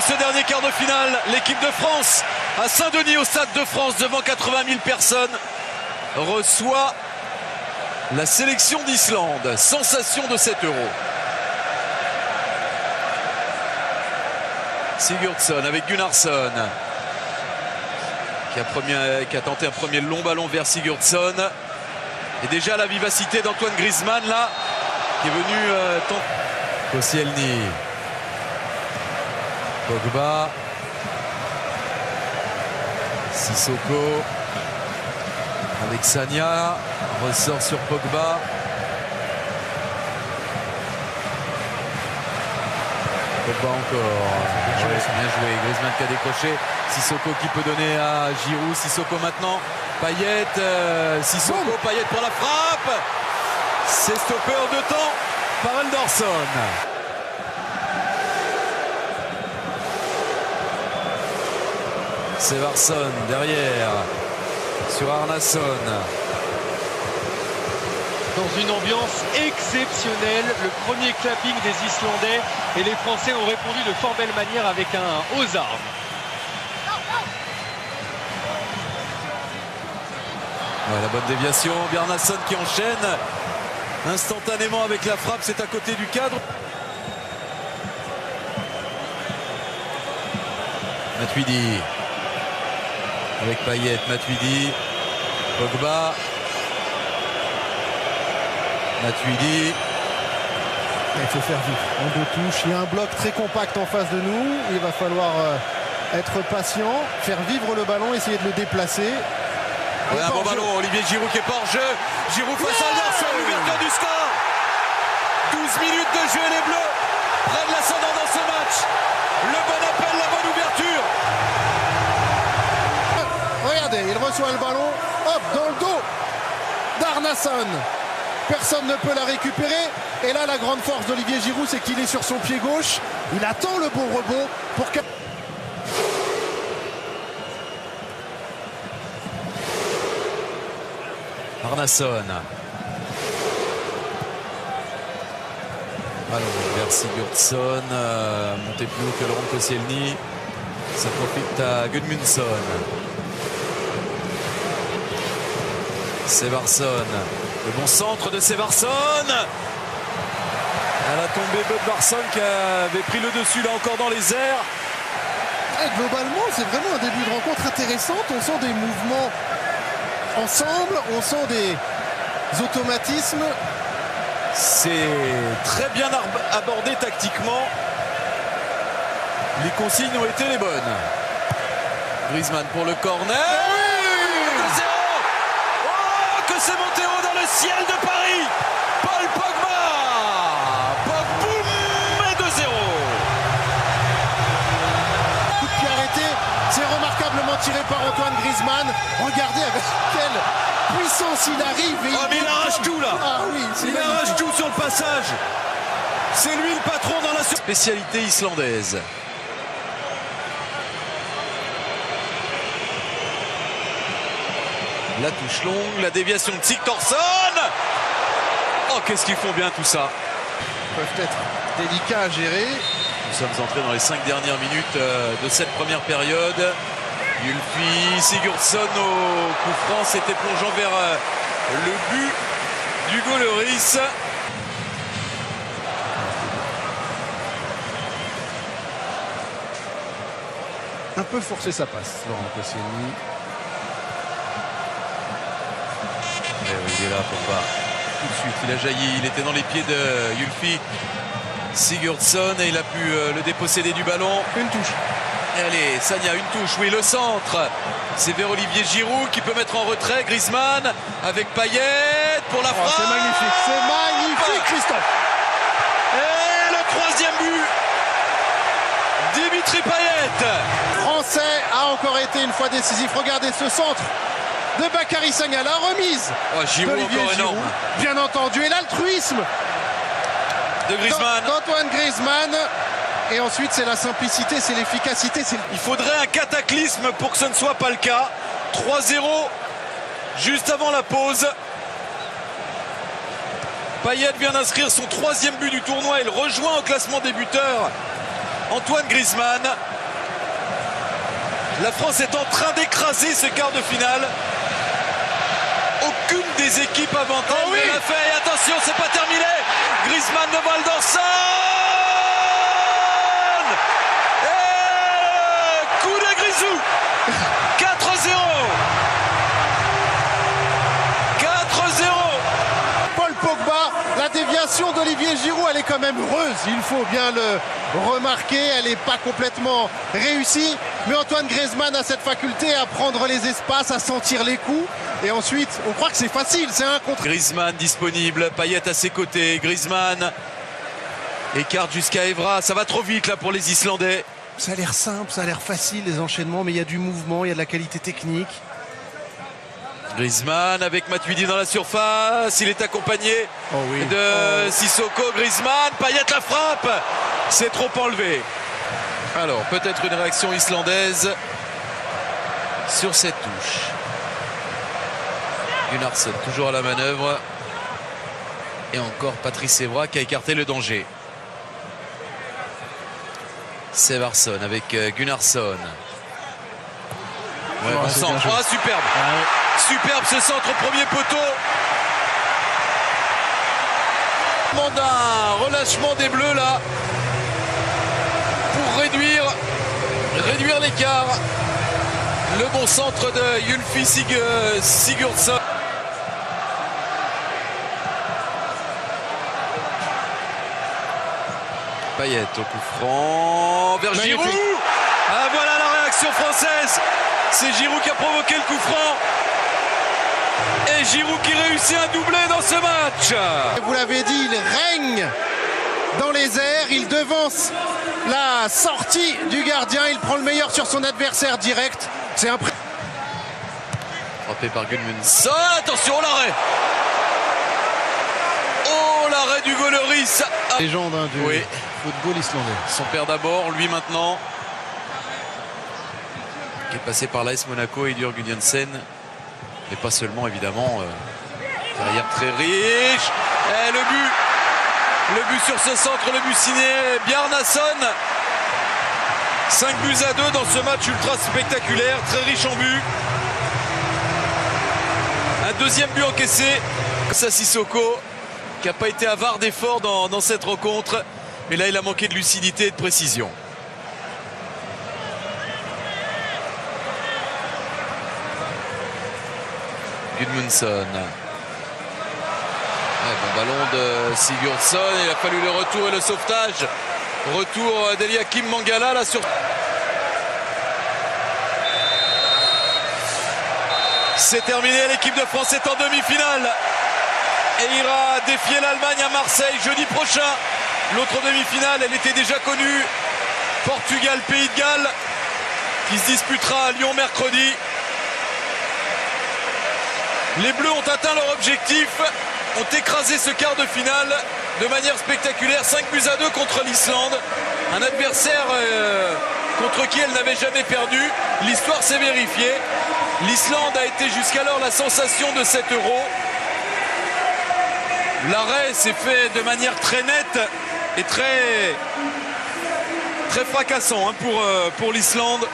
de ce dernier quart de finale. L'équipe de France à Saint-Denis au Stade de France devant 80 000 personnes reçoit la sélection d'Islande. Sensation de 7 €. Sigurdsson avec Gunnarsson qui a tenté un premier long ballon vers Sigurdsson. Et déjà la vivacité d'Antoine Griezmann là qui est venu tenter. Koscielny, Pogba, Sissoko avec Sagna, ressort sur Pogba. Pogba encore, ouais, c'est bien joué, Griezmann qui a décroché, Sissoko qui peut donner à Giroud, Sissoko maintenant, Payet, Sissoko, Payet pour la frappe, c'est stoppé en 2 temps par Henderson. Seversson derrière sur Arnason. Dans une ambiance exceptionnelle, le premier clapping des Islandais et les Français ont répondu de fort belle manière avec un aux armes. Ouais, la bonne déviation, Bjarnason qui enchaîne instantanément avec la frappe, c'est à côté du cadre. Matuidi avec Payet, Matuidi, Pogba, Matuidi. Il faut faire vivre en 2 touches. Il y a un bloc très compact en face de nous. Il va falloir être patient, faire vivre le ballon, essayer de le déplacer. Ouais, un bon ballon, Olivier Giroud qui est pas hors jeu. Giroud face à Anderson, l'ouverture du score. 12 minutes de jeu et les Bleus prennent l'ascendant dans ce match. Le bon appel, la bonne ouverture. Regardez, il reçoit le ballon, hop, dans le dos d'Arnason. Personne ne peut la récupérer. Et là, la grande force d'Olivier Giroud, c'est qu'il est sur son pied gauche. Il attend le bon rebond pour que... Arnason. Ballon vers Sigurdsson. Monté plus haut que Laurent Koscielny. Ça profite à Gudmundsson. Seversson. Le bon centre de Seversson. Elle a tombé Bödvarsson qui avait pris le dessus là encore dans les airs. Et globalement, c'est vraiment un début de rencontre intéressante. On sent des mouvements ensemble, on sent des automatismes. C'est très bien abordé tactiquement. Les consignes ont été les bonnes. Griezmann pour le corner. 2-0. Oh, que c'est monté haut dans le ciel de Paris. Paul Pogba. Boum, et 2-0. Coup de pied arrêté, c'est remarquablement tiré par Antoine Griezmann. Regardez avec quelle puissance il arrive. Et mais il arrache tout là. Ah oui, il arrache tout sur le passage. C'est lui le patron dans la spécialité islandaise. La touche longue, la déviation de Sigurdsson. Oh, qu'est-ce qu'ils font bien tout ça. Ils peuvent être délicats à gérer. Nous sommes entrés dans les 5 dernières minutes de cette première période. Yulfi, Sigurdsson au coup franc, c'était plongeant vers le but d'Hugo Lloris. Un peu forcé sa passe, Laurent Koscielny. Il est là, Pogba. Tout de suite, il a jailli. Il était dans les pieds de Yulfi. Sigurdsson et il a pu le déposséder du ballon. Une touche. Et allez, Sagna, une touche. Oui, le centre. C'est vers Olivier Giroud qui peut mettre en retrait. Griezmann avec Payet pour la frappe. C'est magnifique. C'est magnifique, Christophe. Et le 3e but. Dimitri Payet. Français a encore été une fois décisif. Regardez ce centre de Bakary Sagna, la remise Giroud encore énorme. Bien entendu, et l'altruisme de Griezmann. d'Antoine Griezmann. Et ensuite, c'est la simplicité, c'est l'efficacité. Il faudrait un cataclysme pour que ce ne soit pas le cas. 3-0 juste avant la pause. Payet vient d'inscrire son 3e but du tournoi. Il rejoint au classement des buteurs Antoine Griezmann. La France est en train d'écraser ce quart de finale. Aucune des équipes avantage ne l'a fait. Et attention, c'est pas terminé. Griezmann devant Alderson. Et coup de Grisou. 4-0. 4-0. Paul Pogba, la déviation d'Olivier Giroud, elle est quand même heureuse, il faut bien le remarquer, elle n'est pas complètement réussie, mais Antoine Griezmann a cette faculté à prendre les espaces, à sentir les coups, et ensuite on croit que c'est facile, c'est un contre. Griezmann disponible, Payet à ses côtés, Griezmann écarte jusqu'à Evra, ça va trop vite là pour les Islandais. Ça a l'air simple, ça a l'air facile les enchaînements, mais il y a du mouvement, il y a de la qualité technique. Griezmann avec Matuidi dans la surface, il est accompagné de Sissoko. Griezmann, Payet la frappe, c'est trop enlevé. Alors peut-être une réaction islandaise sur cette touche. Gunnarsson toujours à la manœuvre et encore Patrice Evra qui a écarté le danger. Sevarsson avec Gunnarsson. Ouais, bon centre, superbe. Superbe ce centre au premier poteau. On demande un relâchement des Bleus là pour réduire l'écart. Le bon centre de Ylfi Sigurdsson. Payet au coup franc vers Giroud. Ah, voilà la réaction française. C'est Giroud qui a provoqué le coup franc. Et Giroud qui réussit un doublé dans ce match. Vous l'avez dit, il règne dans les airs, il devance la sortie du gardien, il prend le meilleur sur son adversaire direct. C'est impressionnant. Frappé par Gudmundsson, attention au l'arrêt. Oh l'arrêt du Gauleris. Légende du football islandais. Son père d'abord, lui maintenant. Qui est passé par l'AS Monaco et Edur Gudjonsen. Et pas seulement évidemment. Carrière très riche. Et le but sur ce centre, le but signé Bjarnason. 5 buts à 2 dans ce match ultra spectaculaire, très riche en buts. Un deuxième but encaissé. Sissoko qui n'a pas été avare d'efforts dans cette rencontre. Mais là il a manqué de lucidité et de précision. Gudmundsson. Bon ballon de Sigurdsson. Il a fallu le retour et le sauvetage. Retour d'Eliakim Mangala là sur. C'est terminé, l'équipe de France est en demi-finale et ira défier l'Allemagne à Marseille jeudi prochain. L'autre demi-finale, elle était déjà connue. Portugal-Pays de Galles qui se disputera à Lyon mercredi. Les Bleus ont atteint leur objectif, ont écrasé ce quart de finale de manière spectaculaire. 5 buts à 2 contre l'Islande. Un adversaire contre qui elle n'avait jamais perdu. L'histoire s'est vérifiée. L'Islande a été jusqu'alors la sensation de cet Euro. L'arrêt s'est fait de manière très nette et très fracassant pour l'Islande.